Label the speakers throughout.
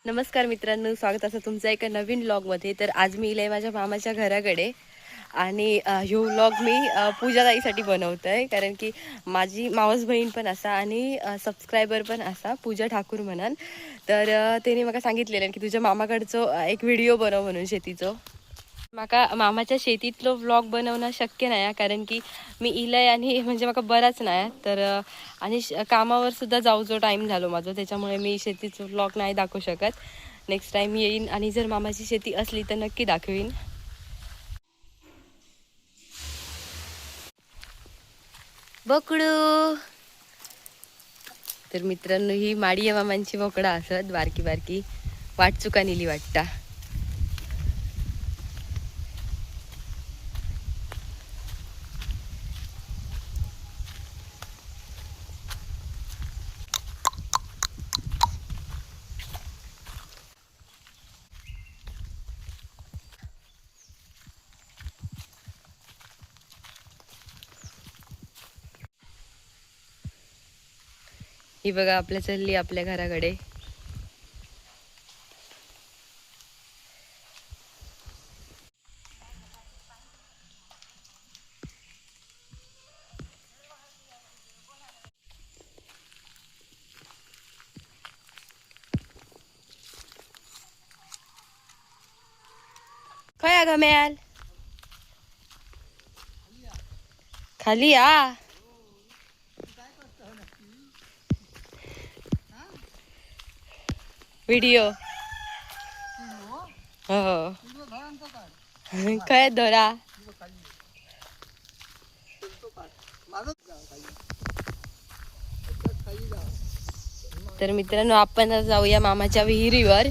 Speaker 1: नमस्कार मित्रांनो, स्वागत असं तुमचं एका नवीन व्लॉगमध्ये. तर आज मी इले माझ्या मामाच्या घराकडे आणि ह्यो व्लॉग मी पूजाताईसाठी बनवत आहे, कारण की माझी मावस बहीण पण असा आणि सबस्क्रायबर पण असा पूजा ठाकूर म्हणान. तर त्याने मला सांगितलेलं की तुझ्या मामाकडचं एक व्हिडिओ बनव म्हणून शेतीचं. माका मामाच्या शेतीतलो व्लॉग बनवणं शक्य नाही, कारण की मी इलय आणि म्हणजे माका बराच नाही तर आणि कामावर सुद्धा जाऊचो टाईम झालो माझं, त्याच्यामुळे मी शेतीचं व्लॉग नाही दाखवू शकत. नेक्स्ट टाईम येईन आणि जर मामाची शेती असली तर नक्की दाखवीन. बकडू तर मित्रांनो, ही माडी मामांची बोकडा असत बारकी बारकी, वाट चुका नेली वाटता. ही बघा आपल्या चालली आपल्या घराकडे. काय ग मॅल खाली या. व्हिडिओ हो काय धरा. तर मित्रांनो, आपण जाऊया मामाच्या विहिरीवर.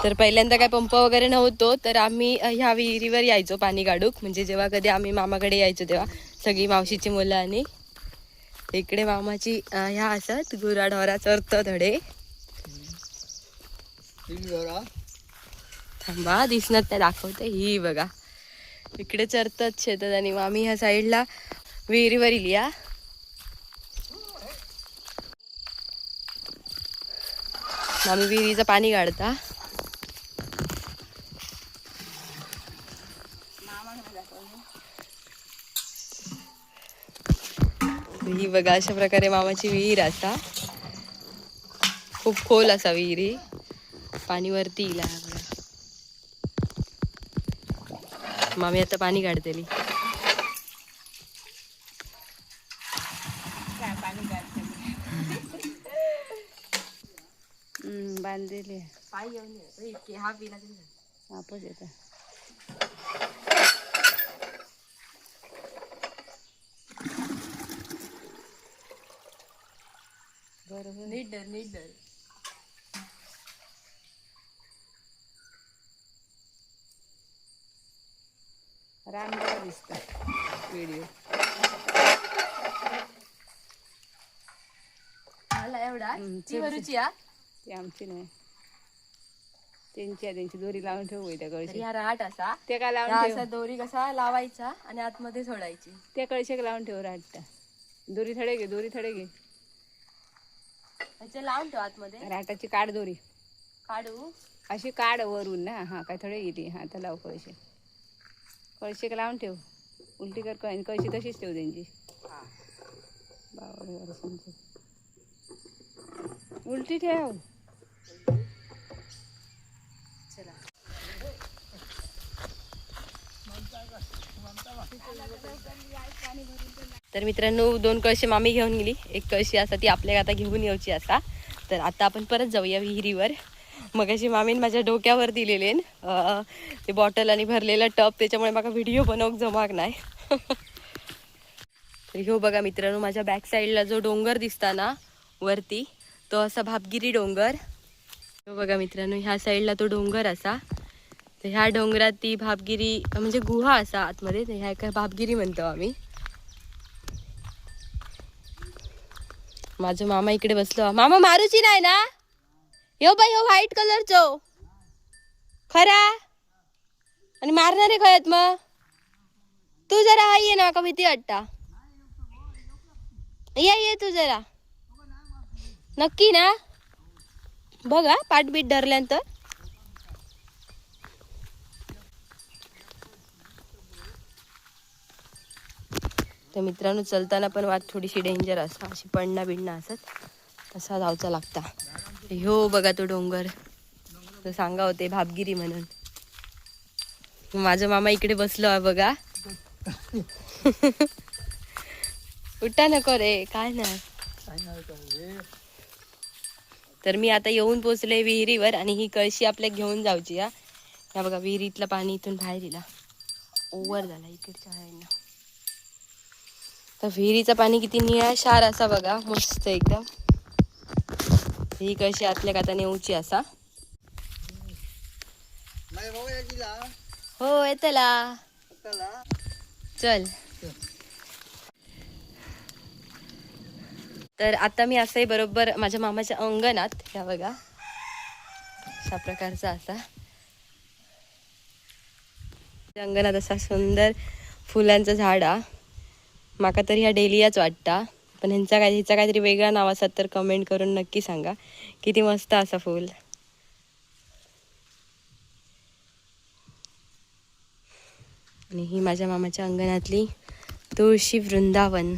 Speaker 1: तर पहिल्यांदा काय पंप वगैरे नव्हतो, तर आम्ही ह्या विहिरीवर यायचो पाणी काढूक. म्हणजे जेव्हा कधी आम्ही मामाकडे यायचो तेव्हा सगळी मावशीची मुलं. आणि इकडे मामाची ह्या असत गुराढोरा चरत धडे. थांबा, दिसणार त्या दाखवते. ही बघा इकडे चरतात शेतात आणि मामी ह्या साईडला विहिरीवर इलिया. मामी विहिरीचं पाणी काढता. ही बघा अशा प्रकारे मामाची विहीर असा. खूप खोल असा विहिरी, पाणी वरती इला. मामी आता पाणी काढतेली.
Speaker 2: बांधलेली
Speaker 1: पाय घेऊन हा पिला
Speaker 2: वापस येतं. बरोबर
Speaker 1: नीट धर, नीट धर.
Speaker 2: रानगाव दिसतं व्हिडिओ.
Speaker 1: मला एवढा ती वरूची या.
Speaker 2: ती आमची नाही, त्यांची दोरी लावून ठेवू त्या
Speaker 1: तर
Speaker 2: कळशी.
Speaker 1: ह्या राट असा,
Speaker 2: ते काय लावून
Speaker 1: ह्या
Speaker 2: ठेव,
Speaker 1: असा दोरी कसा लावायचा आणि आतमध्ये सोडायची.
Speaker 2: त्या कळशेक लावून ठेव. राटता दोरी थडे घे, दोरी थडे घे.
Speaker 1: त्याचे लावून ठेव आतमध्ये.
Speaker 2: राटाची काढ दोरी
Speaker 1: काढू
Speaker 2: अशी काढ वरून ना. हा काय थोडे गेली. हा तर लाव कळशे. कळशेक लावून ठेव. उलटी कर कळशी तशीच ठेव त्यांची. उलटी ठेव.
Speaker 1: चला. तर मित्रांनो, 2 कळशी मामी घेऊन गेली. एक कळशी असा ती आपल्या आता घेऊन यायची असा. तर आता आपण परत जाऊया विहिरीवर. मगाशी मामीन माझ्या डोक्यावर दिलेले ते बॉटल आणि भरलेला टप, त्याच्यामुळे मला व्हिडिओ बनवूक जमाक नाही. तर ह्यो बघा मित्रांनो, माझ्या बॅक साईडला जो डोंगर दिसता ना वरती, तो असा भापगिरी डोंगर. तो बघा मित्रांनो, ह्या साईडला तो डोंगर असा. तर ह्या डोंगरात ती भापगिरी म्हणजे गुहा असा आतमध्ये, तर ह्या काय भापगिरी म्हणतो आम्ही. माझा मामा इकडे बसलो. मामा मारूची नाही ना? यो बाई, यो व्हाईट कलरचो खरा आणि मारणारे खयत मग. तू जरा हा ये ना, का भीती वाटता. ये तू जरा, नक्की ना. बघा पाठबीट धरल्यानंतर. तर मित्रांनो चलताना पण वाट थोडीशी डेंजर असा, अशी पडणं बिडणं असत तसा जावचा लागता. ह्यो बघा तो डोंगर, तो सांगा होते भाबगिरी म्हणून. माझा मामा इकडे बसलो आहे बघा. उठा नको रे, काय नाही. तर मी आता येऊन पोचले विहिरीवर आणि ही कळशी आपल्या घेऊन जाऊची. या बघा विहिरीतलं पाणी इथून बाहेर दिला, ओव्हर झाला इकडच्या ह्यानं. तर विहिरीचं पाणी किती निळाशार असा बघा, मस्त एकदम. ही कळशी आतल्या आता नेऊची असा. हो येतला, चल. तर आता मी असंही बरोबर माझ्या मामाच्या अंगणात, ह्या बघा अशा प्रकारचा असा अंगणात असा सुंदर फुलांचं झाड हा. माका तरी ह्या डेलियाच वाटता, पण हिचा काहीतरी वेगळा नाव असत तर कमेंट करून नक्की सांगा. किती मस्त असा फुल. आणि ही माझ्या मामाच्या अंगणातली तुळशी वृंदावन.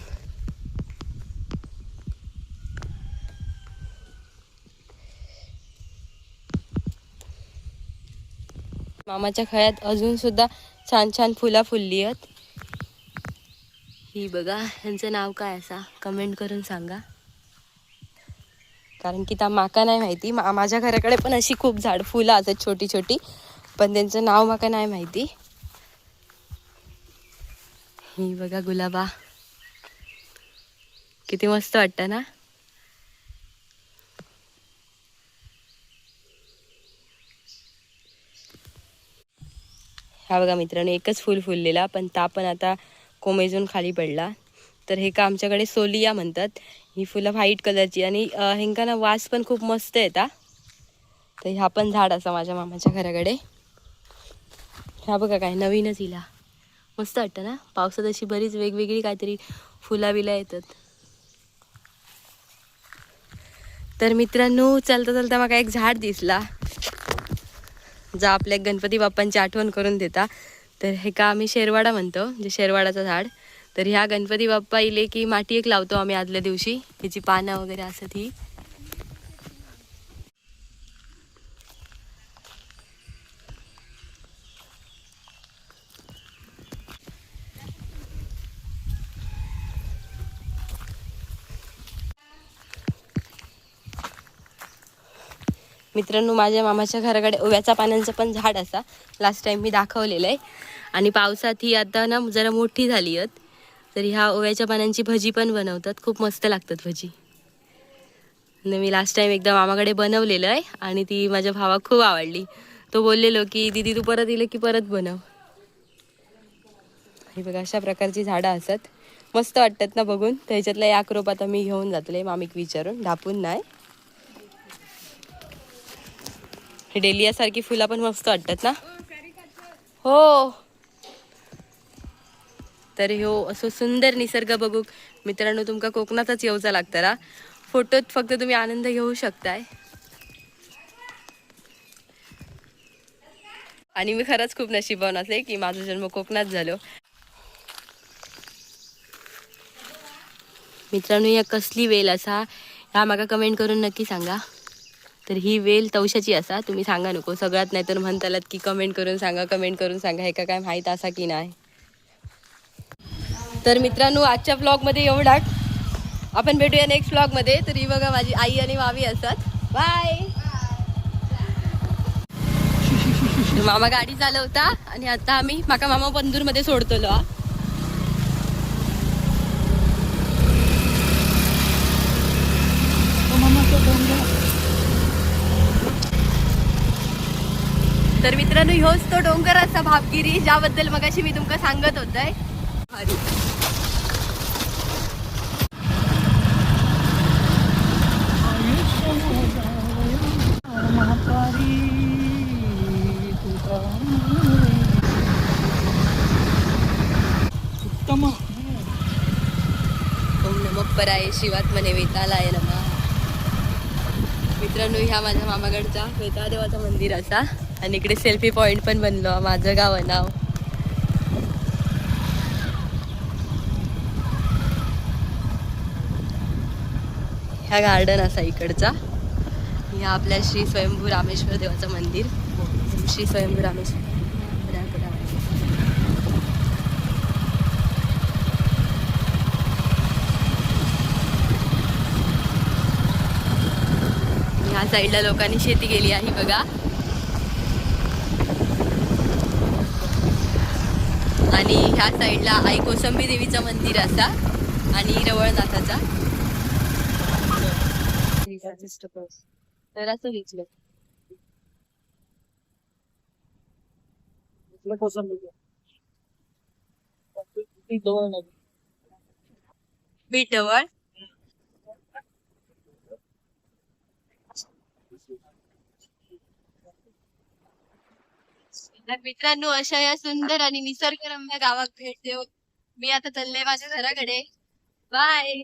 Speaker 1: मामाच्या खळ्यात अजून सुद्धा छान छान फुला फुलली आहेत. ही बघा, ह्यांचं नाव काय असा कमेंट करून सांगा, कारण की त्या माका नाही माहिती. माझ्या घराकडे पण अशी खूप झाड फुलं असतात छोटी छोटी, पण त्यांचं नाव माका नाही माहिती. ही बघा गुलाबा, किती मस्त वाटतं ना. हा बघा मित्रांनो एकच फुल फुललेला, पण ता पण आता कोमेजून खाली पडला. तर हे का आमच्याकडे सोलिया म्हणतात. ही फुलं व्हाईट कलरची आणि हेंका ना वास पण खूप मस्त येता. तर ह्या पण झाड असा माझ्या मामाच्या घराकडे. ह्या बघा काय नवीनच हिला मस्त वाटतं ना. पावसात अशी बरीच वेगवेगळी काहीतरी फुला बिला येतात. तर मित्रांनो चलता चलता मला एक झाड दिसला, जा आपल्या गणपती बाप्पांची आठवण करून देता. तर हे का आम्ही शेरवाडा म्हणतो, जे शेरवाडाचं झाड. तर ह्या गणपती बाप्पा इले की माती एक लावतो आम्ही आदल्या दिवशी, ह्याची पानं वगैरे असत ही. मित्रांनो माझ्या मामाच्या घराकडे ओव्याच्या पानांचं पण झाड असा, लास्ट टाइम मी दाखवलेलं आहे. आणि पावसात ही आता ना जरा मोठी झाली आहेत. तर ह्या ओव्याच्या पानांची भजी पण बनवतात, खूप मस्त लागतात भजी. मी लास्ट टाइम एकदा मामाकडे बनवलेलं आहे आणि ती माझ्या भावाला खूप आवडली. तो बोललेलो की दीदी तू परत येले की परत बनव. हे बघा अशा प्रकारची झाडं असतात, मस्त वाटतात ना बघून. तर ह्याच्यातला एक रोप आता मी घेऊन जातले मामीक विचारून, ढापून नाही. हे डेलियासारखी फुलं पण मस्त वाटतात ना. हो तर ह्यो असं सुंदर निसर्ग बघूक मित्रांनो तुमका कोकणातच येऊचा लागतं ना. फोटोत फक्त तुम्ही आनंद घेऊ शकताय. आणि मी खरंच खूप नशीबवान असे की माझा जन्म कोकणात झालो. मित्रांनो या कसली वेल असा ह्या माका कमेंट करून नक्की सांगा. तर ही वेल तवशाची असा, तुम्ही सांगा नको सगळ्यात, नाही तर म्हणतालात की कमेंट करून सांगा हे का काय माहीत असा की नाही. तर मित्रांनो आजच्या ब्लॉगमध्ये एवढाच. आपण भेटूया नेक्स्ट ब्लॉगमध्ये. तर ही बघा माझी आई आणि मामी असतात. बाय. मामा गाडी चालवता आणि आता आम्ही माका मामा पंदूरमध्ये सोडतलो. तर मित्रांनो ह्योच तो डोंगर असा भाबगिरी, ज्याबद्दल मगाशी मी तुमका सांगत होतय. ओम नमः पराय शिवात्मने वेतालाय नमः. मित्रांनो ह्या माझ्या मामाकडचा वेताळदेवाचा मंदिर असा आणि इकडे सेल्फी पॉइंट पण बनलो माझं गाव नाव. ह्या गार्डन असा इकडचा. ह्या आपल्या श्री स्वयंभू रामेश्वर देवाचं मंदिर. श्री स्वयंभू रामेश्वर. ह्या साईडला लोकांनी शेती केली आहे बघा. आणि ह्या साईडला आई कोसंबी देवीचं मंदिर असा आणि रवळनाथाचा. तर असं घेतलं बीट जवळ. तर मित्रांनो अशा या सुंदर आणि निसर्गरम्य गावात भेट देऊ मी आता चालले माझ्या घराकडे. बाय.